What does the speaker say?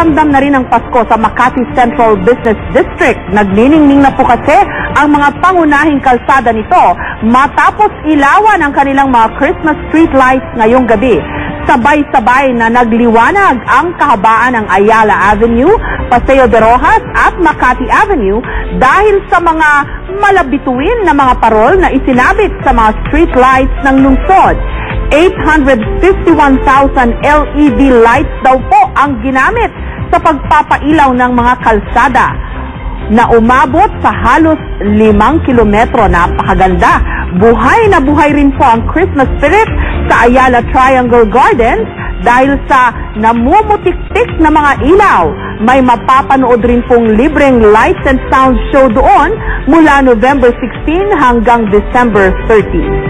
ramdam na rin ang Pasko sa Makati Central Business District. Nagniningning na po kasi ang mga pangunahing kalsada nito matapos ilawan ang kanilang mga Christmas street lights ngayong gabi. Sabay-sabay na nagliwanag ang kahabaan ng Ayala Avenue, Paseo de Rojas at Makati Avenue dahil sa mga malabituin na mga parol na isinabit sa mga street lights ng lungsod. 851,000 LED lights daw po ang ginamit sa pagpapailaw ng mga kalsada na umabot sa halos 5 kilometro. Napakaganda. Buhay na buhay rin po ang Christmas spirit sa Ayala Triangle Gardens dahil sa namumutik-tik na mga ilaw. May mapapanood rin pong libreng lights and sound show doon mula November 16 hanggang December 30.